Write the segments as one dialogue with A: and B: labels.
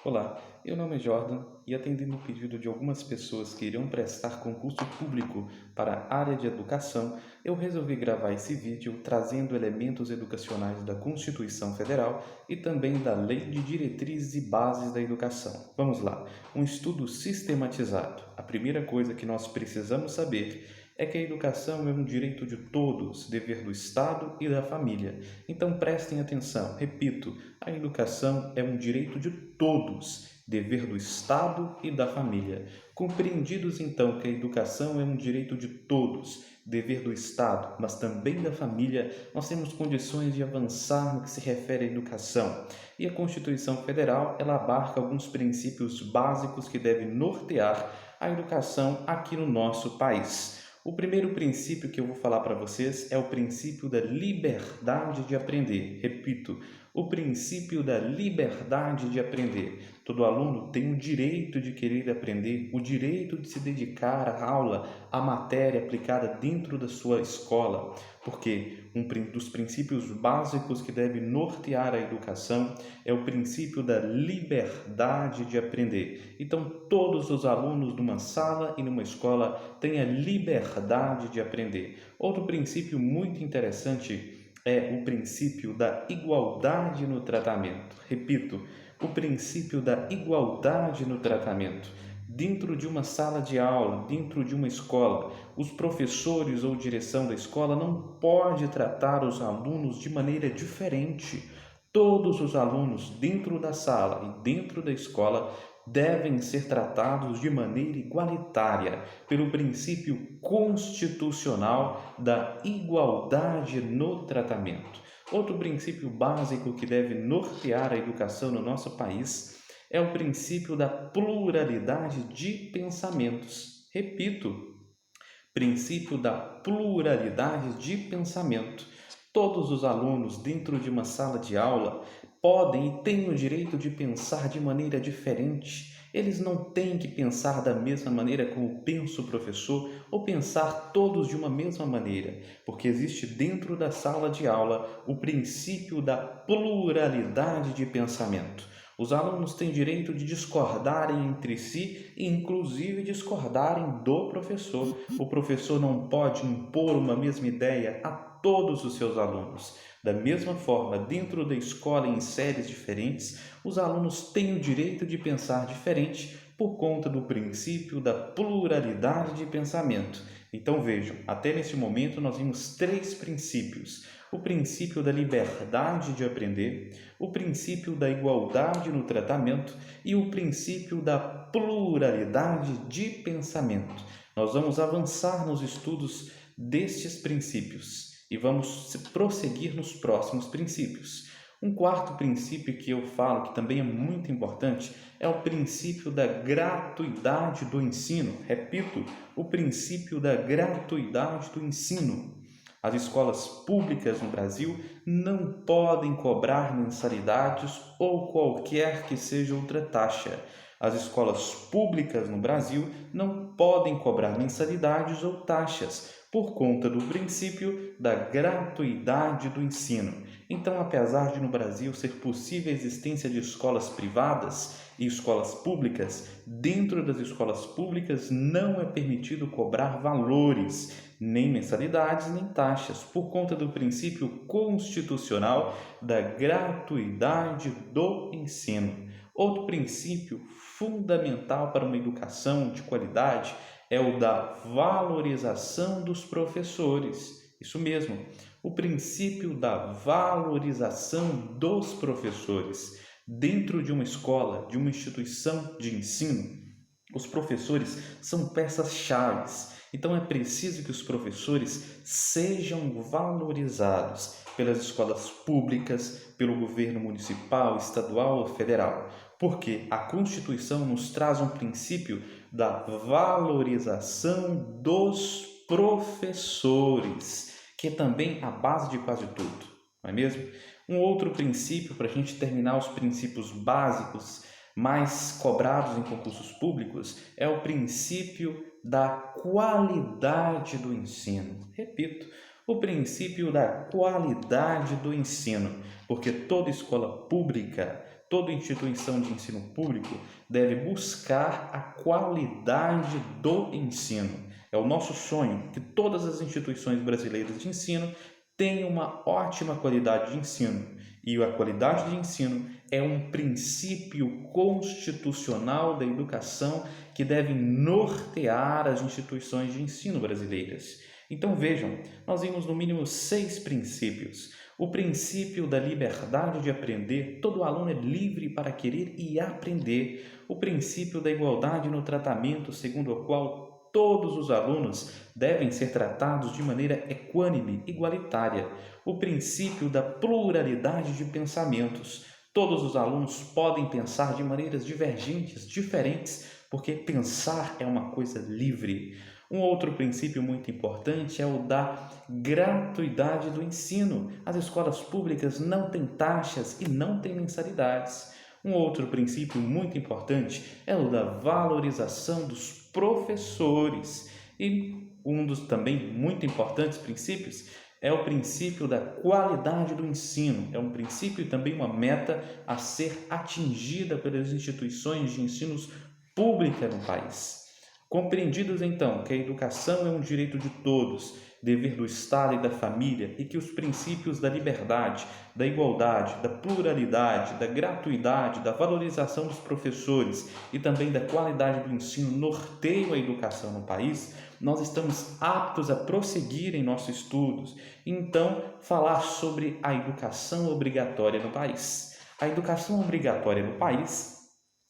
A: Olá, meu nome é Jordan e atendendo o pedido de algumas pessoas que irão prestar concurso público para a área de educação, eu resolvi gravar esse vídeo trazendo elementos educacionais da Constituição Federal e também da Lei de Diretrizes e Bases da Educação. Vamos lá, um estudo sistematizado. A primeira coisa que nós precisamos saber é que a educação é um direito de todos, dever do Estado e da família. Então prestem atenção, repito, a educação é um direito de todos, dever do Estado e da família. Compreendidos então que a educação é um direito de todos, dever do Estado, mas também da família, nós temos condições de avançar no que se refere à educação. E a Constituição Federal, ela abarca alguns princípios básicos que devem nortear a educação aqui no nosso país. O primeiro princípio que eu vou falar para vocês é o princípio da liberdade de aprender. Repito, o princípio da liberdade de aprender. Todo aluno tem o direito de querer aprender, o direito de se dedicar à aula, à matéria aplicada dentro da sua escola, porque um dos princípios básicos que deve nortear a educação é o princípio da liberdade de aprender. Então, todos os alunos numa sala e numa escola têm a liberdade de aprender. Outro princípio muito interessante é o princípio da igualdade no tratamento. Repito, o princípio da igualdade no tratamento. Dentro de uma sala de aula, dentro de uma escola, os professores ou direção da escola não pode tratar os alunos de maneira diferente. Todos os alunos dentro da sala e dentro da escola devem ser tratados de maneira igualitária, pelo princípio constitucional da igualdade no tratamento. Outro princípio básico que deve nortear a educação no nosso país é o princípio da pluralidade de pensamentos. Repito, princípio da pluralidade de pensamento. Todos os alunos dentro de uma sala de aula podem e têm o direito de pensar de maneira diferente. Eles não têm que pensar da mesma maneira como pensa o professor ou pensar todos de uma mesma maneira, porque existe dentro da sala de aula o princípio da pluralidade de pensamento. Os alunos têm direito de discordarem entre si e, inclusive, discordarem do professor. O professor não pode impor uma mesma ideia a todos os seus alunos. Da mesma forma, dentro da escola em séries diferentes, os alunos têm o direito de pensar diferente por conta do princípio da pluralidade de pensamento. Então vejam, até nesse momento nós vimos três princípios: o princípio da liberdade de aprender, o princípio da igualdade no tratamento e o princípio da pluralidade de pensamento. Nós vamos avançar nos estudos destes princípios e vamos prosseguir nos próximos princípios. Um quarto princípio que eu falo que também é muito importante é o princípio da gratuidade do ensino. Repito, o princípio da gratuidade do ensino. As escolas públicas no Brasil não podem cobrar mensalidades ou qualquer que seja outra taxa. As escolas públicas no Brasil não podem cobrar mensalidades ou taxas por conta do princípio da gratuidade do ensino. Então, apesar de no Brasil ser possível a existência de escolas privadas e escolas públicas, dentro das escolas públicas não é permitido cobrar valores, nem mensalidades, nem taxas, por conta do princípio constitucional da gratuidade do ensino. Outro princípio fundamental para uma educação de qualidade é o da valorização dos professores. Isso mesmo, o princípio da valorização dos professores. Dentro de uma escola, de uma instituição de ensino, os professores são peças-chave. Então é preciso que os professores sejam valorizados pelas escolas públicas, pelo governo municipal, estadual ou federal, porque a Constituição nos traz um princípio da valorização dos professores, que é também a base de quase tudo, não é mesmo? Um outro princípio, para a gente terminar os princípios básicos mais cobrados em concursos públicos, é o princípio da qualidade do ensino. Repito, o princípio da qualidade do ensino, porque toda escola pública toda instituição de ensino público deve buscar a qualidade do ensino. É o nosso sonho que todas as instituições brasileiras de ensino tenham uma ótima qualidade de ensino. E a qualidade de ensino é um princípio constitucional da educação que deve nortear as instituições de ensino brasileiras. Então vejam, nós vimos no mínimo 6 princípios. O princípio da liberdade de aprender, todo aluno é livre para querer e aprender. O princípio da igualdade no tratamento, segundo o qual todos os alunos devem ser tratados de maneira equânime, igualitária. O princípio da pluralidade de pensamentos. Todos os alunos podem pensar de maneiras divergentes, diferentes, porque pensar é uma coisa livre. Um outro princípio muito importante é o da gratuidade do ensino. As escolas públicas não têm taxas e não têm mensalidades. Um outro princípio muito importante é o da valorização dos professores. E um dos também muito importantes princípios é o princípio da qualidade do ensino. É um princípio e também uma meta a ser atingida pelas instituições de ensino pública no país. Compreendidos, então, que a educação é um direito de todos, dever do Estado e da família, e que os princípios da liberdade, da igualdade, da pluralidade, da gratuidade, da valorização dos professores e também da qualidade do ensino norteiam a educação no país, nós estamos aptos a prosseguir em nossos estudos e, então, falar sobre a educação obrigatória no país. A educação obrigatória no país,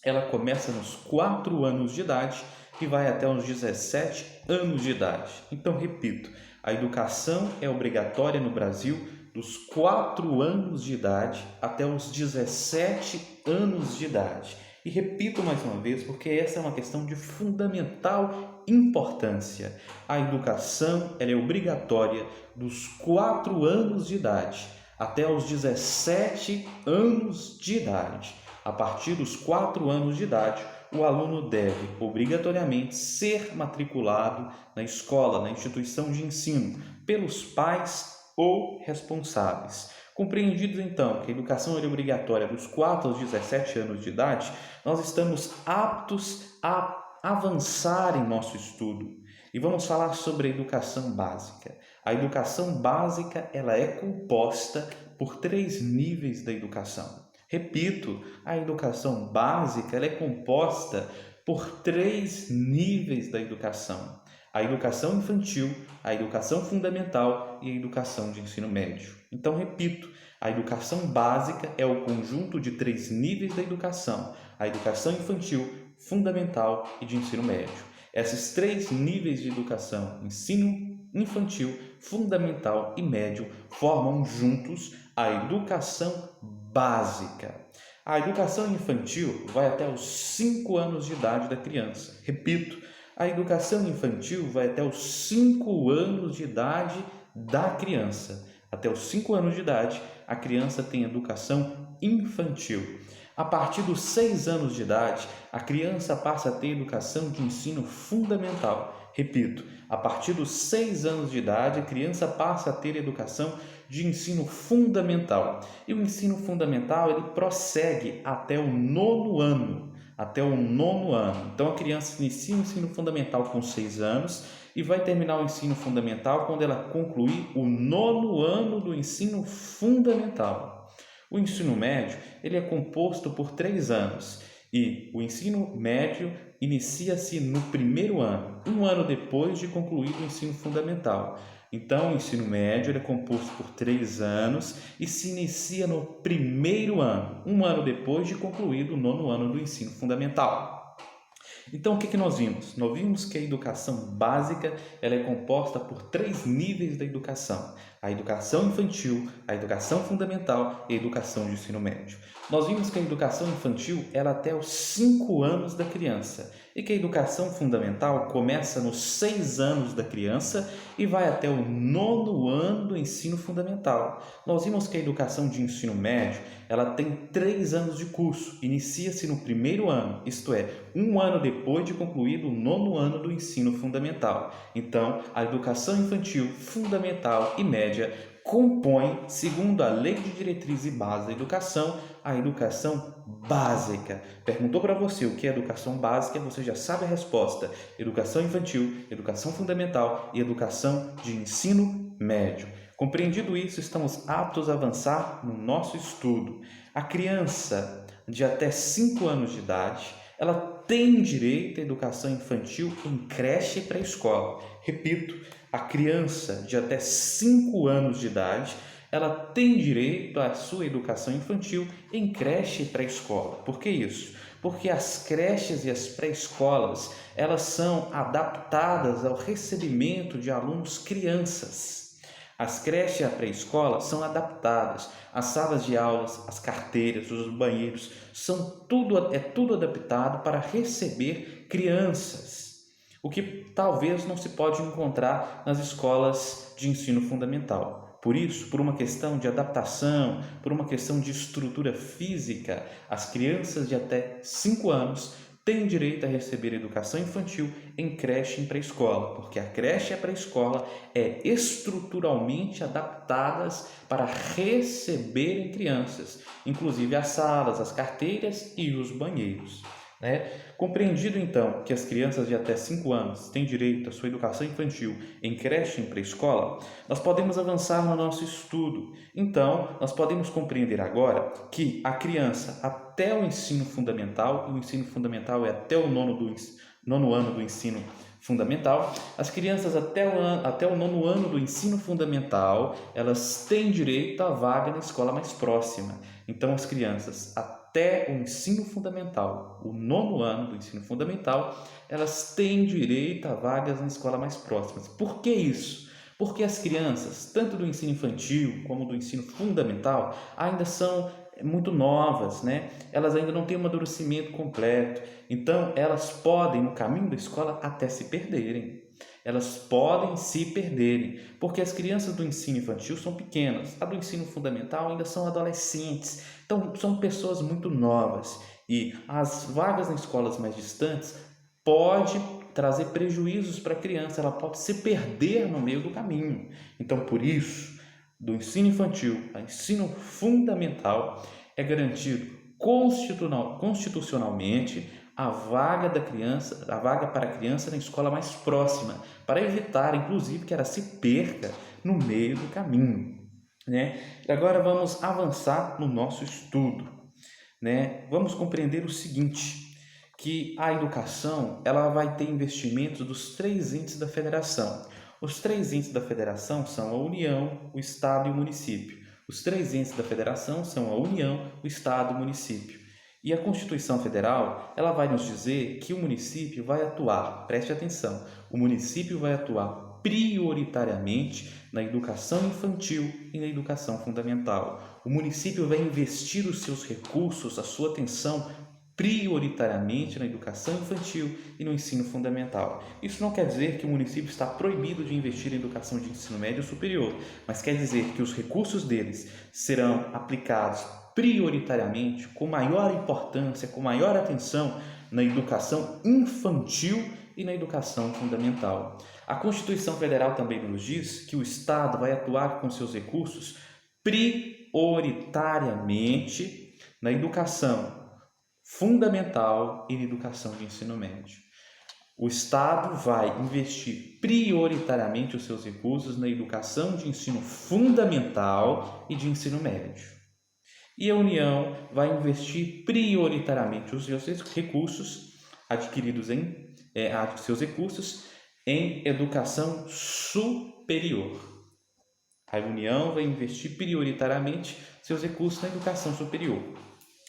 A: ela começa nos 4 anos de idade e vai até os 17 anos de idade. Então, repito, a educação é obrigatória no Brasil dos 4 anos de idade até os 17 anos de idade. E repito mais uma vez, porque essa é uma questão de fundamental importância. A educação ela é obrigatória dos 4 anos de idade até os 17 anos de idade. A partir dos 4 anos de idade, o aluno deve, obrigatoriamente, ser matriculado na escola, na instituição de ensino, pelos pais ou responsáveis. Compreendidos, então, que a educação é obrigatória dos 4 aos 17 anos de idade, nós estamos aptos a avançar em nosso estudo. E vamos falar sobre a educação básica. A educação básica ela é composta por 3 níveis da educação. Repito, a educação básica ela é composta por 3 níveis da educação. A educação infantil, a educação fundamental e a educação de ensino médio. Então, repito, a educação básica é o conjunto de 3 níveis da educação. A educação infantil, fundamental e de ensino médio. Esses 3 níveis de educação, ensino infantil, fundamental e médio, formam juntos a educação básica. A educação infantil vai até os 5 anos de idade da criança. Repito, a educação infantil vai até os 5 anos de idade da criança. Até os 5 anos de idade, a criança tem educação infantil. A partir dos 6 anos de idade, a criança passa a ter educação de ensino fundamental. Repito, a partir dos 6 anos de idade, a criança passa a ter educação de ensino fundamental. E o ensino fundamental, ele prossegue até o 9º ano. Então, a criança inicia o ensino fundamental com 6 anos e vai terminar o ensino fundamental quando ela concluir o 9º ano do ensino fundamental. O ensino médio, ele é composto por 3 anos e o ensino médio inicia-se no 1º ano, um ano depois de concluído o ensino fundamental. Então, o ensino médio ele é composto por 3 anos e se inicia no 1º ano, um ano depois de concluído o 9º ano do ensino fundamental. Então, o que nós vimos? Nós vimos que a educação básica ela é composta por 3 níveis da educação. A educação infantil, a educação fundamental e a educação de ensino médio. Nós vimos que a educação infantil ela é até os 5 anos da criança e que a educação fundamental começa nos 6 anos da criança e vai até o 9º ano do ensino fundamental. Nós vimos que a educação de ensino médio ela tem 3 anos de curso, inicia-se no 1º ano, isto é, um ano depois de concluído o 9º ano do ensino fundamental. Então, a educação infantil, fundamental e média média compõem, segundo a Lei de Diretriz e Base da Educação, a educação básica. Perguntou para você o que é educação básica, você já sabe a resposta. Educação infantil, educação fundamental e educação de ensino médio. Compreendido isso, estamos aptos a avançar no nosso estudo. A criança de até 5 anos de idade, ela tem direito à educação infantil em creche e pré-escola. Repito, a criança de até 5 anos de idade, ela tem direito à sua educação infantil em creche e pré-escola. Por que isso? Porque as creches e as pré-escolas, elas são adaptadas ao recebimento de alunos crianças. As creches e a pré-escola são adaptadas, as salas de aulas, as carteiras, os banheiros, é tudo adaptado para receber crianças, o que talvez não se pode encontrar nas escolas de ensino fundamental. Por isso, por uma questão de adaptação, por uma questão de estrutura física, as crianças de até 5 anos têm direito a receber educação infantil em creche e em pré-escola, porque a creche e a pré-escola é estruturalmente adaptadas para receberem crianças, inclusive as salas, as carteiras e os banheiros. Compreendido então que as crianças de até 5 anos têm direito à sua educação infantil em creche e em pré-escola, nós podemos avançar no nosso estudo. Então, nós podemos compreender agora que a criança até o ensino fundamental, e o ensino fundamental é até o nono ano do ensino fundamental, as crianças até o nono ano do ensino fundamental, elas têm direito à vaga na escola mais próxima. Então, as crianças até o ensino fundamental, o nono ano do ensino fundamental, elas têm direito a vagas na escola mais próxima. Por que isso? Porque as crianças, tanto do ensino infantil como do ensino fundamental, ainda são muito novas, Elas ainda não têm um amadurecimento completo. Então, elas podem, no caminho da escola, até se perderem. Elas podem se perderem, porque as crianças do ensino infantil são pequenas, a do ensino fundamental ainda são adolescentes, então são pessoas muito novas, e as vagas em escolas mais distantes pode trazer prejuízos para a criança, ela pode se perder no meio do caminho. Então, por isso, do ensino infantil ao ensino fundamental é garantido constitucionalmente a vaga para a criança na escola mais próxima, para evitar, inclusive, que ela se perca no meio do caminho. E agora vamos avançar no nosso estudo. Vamos compreender o seguinte, que a educação ela vai ter investimentos dos 3 entes da federação. Os 3 entes da federação são a União, o Estado e o município. Os 3 entes da federação são a União, o Estado e o município. E a Constituição Federal, ela vai nos dizer que o município vai atuar, preste atenção, o município vai atuar prioritariamente na educação infantil e na educação fundamental. O município vai investir os seus recursos, a sua atenção prioritariamente na educação infantil e no ensino fundamental. Isso não quer dizer que o município está proibido de investir em educação de ensino médio ou superior, mas quer dizer que os recursos deles serão aplicados prioritariamente, com maior importância, com maior atenção na educação infantil e na educação fundamental. A Constituição Federal também nos diz que o Estado vai atuar com seus recursos prioritariamente na educação fundamental e na educação de ensino médio. O Estado vai investir prioritariamente os seus recursos na educação de ensino fundamental e de ensino médio. E a União vai investir prioritariamente os seus recursos em educação superior. A União vai investir prioritariamente seus recursos na educação superior.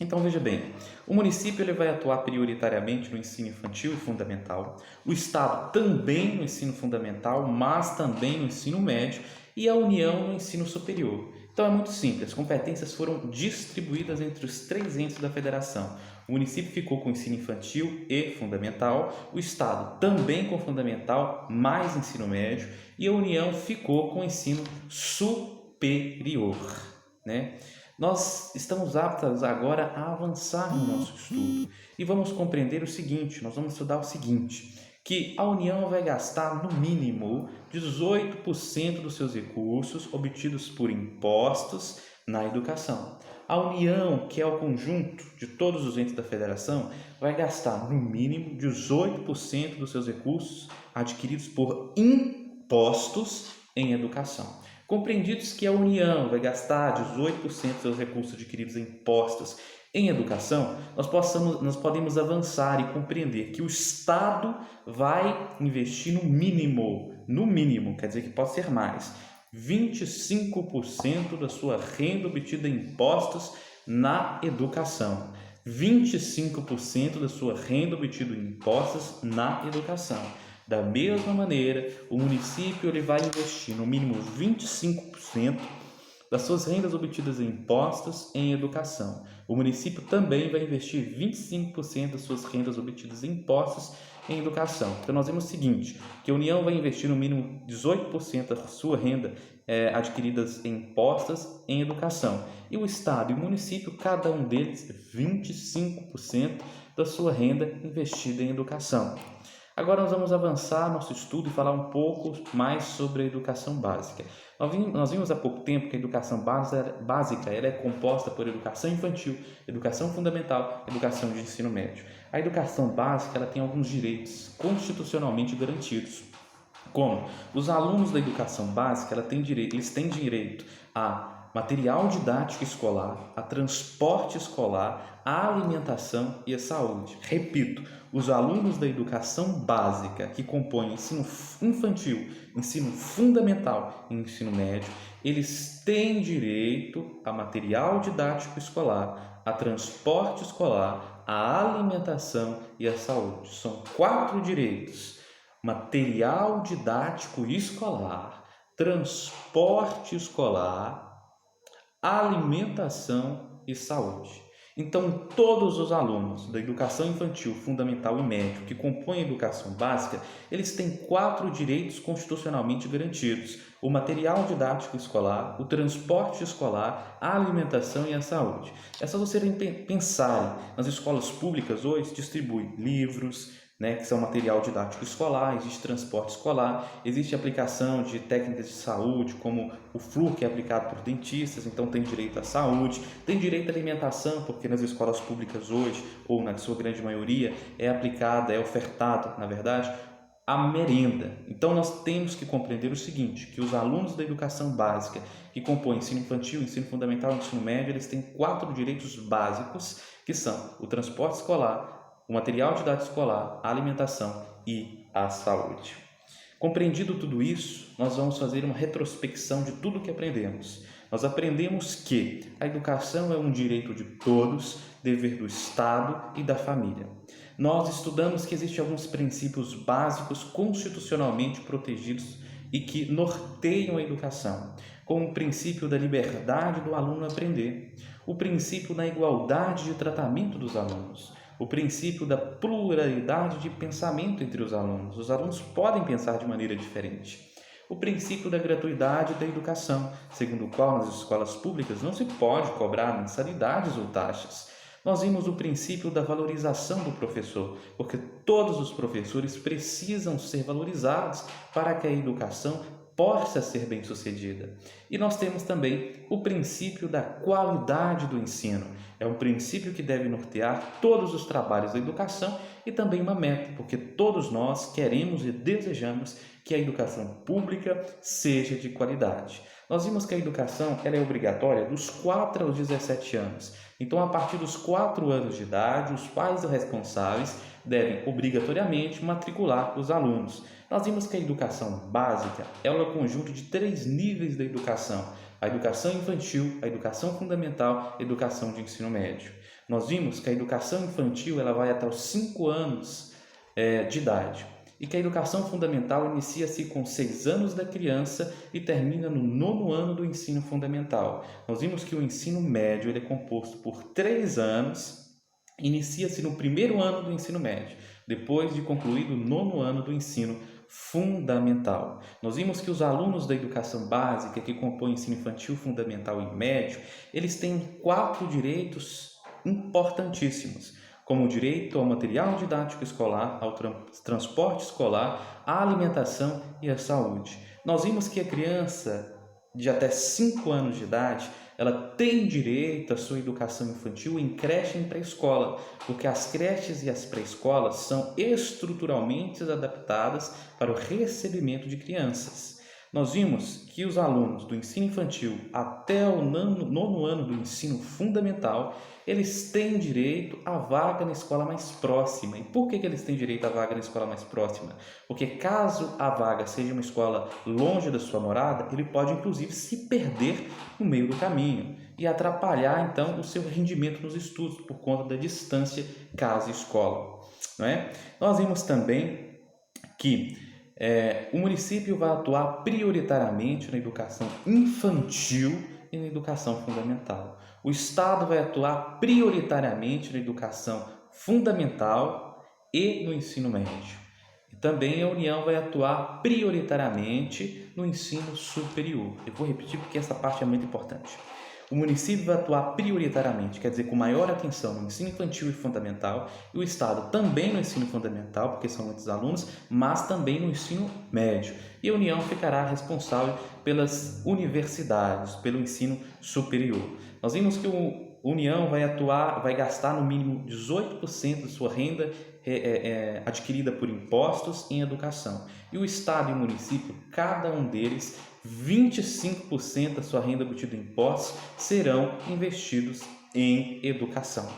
A: Então, veja bem, o município ele vai atuar prioritariamente no ensino infantil e fundamental, o Estado também no ensino fundamental, mas também no ensino médio, e a União no ensino superior. Então, é muito simples, as competências foram distribuídas entre os 3 entes da federação. O município ficou com o ensino infantil e fundamental, o Estado também com fundamental, mais ensino médio, e a União ficou com o ensino superior, Nós estamos aptos agora a avançar no nosso estudo e vamos compreender o seguinte, nós vamos estudar o seguinte, que a União vai gastar no mínimo 18% dos seus recursos obtidos por impostos na educação. A União, que é o conjunto de todos os entes da federação, vai gastar no mínimo 18% dos seus recursos adquiridos por impostos em educação. Compreendidos que a União vai gastar 18% dos seus recursos adquiridos em impostos em educação, nós podemos avançar e compreender que o Estado vai investir no mínimo, quer dizer que pode ser mais, 25% da sua renda obtida em impostos na educação. 25% da sua renda obtida em impostos na educação. Da mesma maneira, o município ele vai investir no mínimo 25% das suas rendas obtidas em impostos em educação. O município também vai investir 25% das suas rendas obtidas em impostos em educação. Então, nós vemos o seguinte, que a União vai investir no mínimo 18% da sua renda adquiridas em impostos em educação. E o Estado e o município, cada um deles, 25% da sua renda investida em educação. Agora nós vamos avançar nosso estudo e falar um pouco mais sobre a educação básica. Nós vimos há pouco tempo que a educação básica ela é composta por educação infantil, educação fundamental, educação de ensino médio. A educação básica ela tem alguns direitos constitucionalmente garantidos, como os alunos da educação básica eles têm direito a material didático escolar, a transporte escolar, a alimentação e a saúde. Repito, os alunos da educação básica que compõem ensino infantil, ensino fundamental e ensino médio, eles têm direito a material didático escolar, a transporte escolar, a alimentação e a saúde. São 4 direitos: material didático escolar, transporte escolar, alimentação e saúde. Então, todos os alunos da educação infantil, fundamental e médio que compõem a educação básica, eles têm 4 direitos constitucionalmente garantidos: o material didático escolar, o transporte escolar, a alimentação e a saúde. É só você pensar, nas escolas públicas hoje distribuem livros, que são material didático escolar, existe transporte escolar, existe aplicação de técnicas de saúde, como o flúor que é aplicado por dentistas, então tem direito à saúde, tem direito à alimentação, porque nas escolas públicas hoje, ou na sua grande maioria, é ofertado, na verdade, a merenda. Então nós temos que compreender o seguinte, que os alunos da educação básica, que compõem ensino infantil, ensino fundamental e ensino médio, eles têm 4 direitos básicos, que são o transporte escolar, o material didático escolar, a alimentação e a saúde. Compreendido tudo isso, nós vamos fazer uma retrospecção de tudo que aprendemos. Nós aprendemos que a educação é um direito de todos, dever do Estado e da família. Nós estudamos que existem alguns princípios básicos constitucionalmente protegidos e que norteiam a educação, como o princípio da liberdade do aluno aprender, o princípio da igualdade de tratamento dos alunos, o princípio da pluralidade de pensamento entre os alunos. Os alunos podem pensar de maneira diferente. O princípio da gratuidade da educação, segundo o qual nas escolas públicas não se pode cobrar mensalidades ou taxas. Nós vimos o princípio da valorização do professor, porque todos os professores precisam ser valorizados para que a educação possa ser bem-sucedida. E nós temos também o princípio da qualidade do ensino. É um princípio que deve nortear todos os trabalhos da educação e também uma meta, porque todos nós queremos e desejamos que a educação pública seja de qualidade. Nós vimos que a educação ela é obrigatória dos 4 aos 17 anos. Então, a partir dos 4 anos de idade, os pais responsáveis devem obrigatoriamente matricular os alunos. Nós vimos que a educação básica é um conjunto de 3 níveis da educação: a educação infantil, a educação fundamental e a educação de ensino médio. Nós vimos que a educação infantil ela vai até os 5 anos de idade e que a educação fundamental inicia-se com 6 anos da criança e termina no 9º ano do ensino fundamental. Nós vimos que o ensino médio ele é composto por 3 anos, inicia-se no 1º ano do ensino médio, depois de concluído o 9º ano do ensino fundamental. Nós vimos que os alunos da educação básica que compõem ensino infantil, fundamental e médio, eles têm 4 direitos importantíssimos, como o direito ao material didático escolar, ao transporte escolar, à alimentação e à saúde. Nós vimos que a criança de até 5 anos de idade, ela tem direito à sua educação infantil em creche e em pré-escola, porque as creches e as pré-escolas são estruturalmente adaptadas para o recebimento de crianças. Nós vimos que os alunos do ensino infantil até o nono ano do ensino fundamental, eles têm direito à vaga na escola mais próxima. E por que eles têm direito à vaga na escola mais próxima? Porque caso a vaga seja uma escola longe da sua morada, ele pode inclusive se perder no meio do caminho e atrapalhar então o seu rendimento nos estudos por conta da distância casa-escola, não é? Nós vimos também que o município vai atuar prioritariamente na educação infantil e na educação fundamental. O Estado vai atuar prioritariamente na educação fundamental e no ensino médio. E também a União vai atuar prioritariamente no ensino superior. Eu vou repetir porque essa parte é muito importante. O município vai atuar prioritariamente, quer dizer, com maior atenção no ensino infantil e fundamental, e o Estado também no ensino fundamental, porque são muitos alunos, mas também no ensino médio. E a União ficará responsável pelas universidades, pelo ensino superior. Nós vimos que a União vai gastar no mínimo 18% da sua renda adquirida por impostos em educação. E o Estado e o município, cada um deles, 25% da sua renda obtida em impostos serão investidos em educação.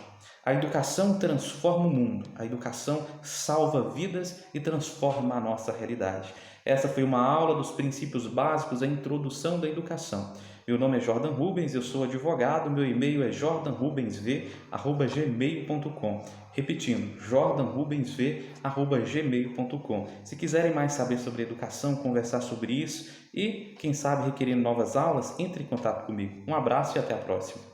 A: A educação transforma o mundo, a educação salva vidas e transforma a nossa realidade. Essa foi uma aula dos princípios básicos da introdução da educação. Meu nome é Jordan Rubens, eu sou advogado, meu e-mail é jordanrubensv@gmail.com. Repetindo, jordanrubensv@gmail.com. Se quiserem mais saber sobre educação, conversar sobre isso e, quem sabe, requerendo novas aulas, entre em contato comigo. Um abraço e até a próxima.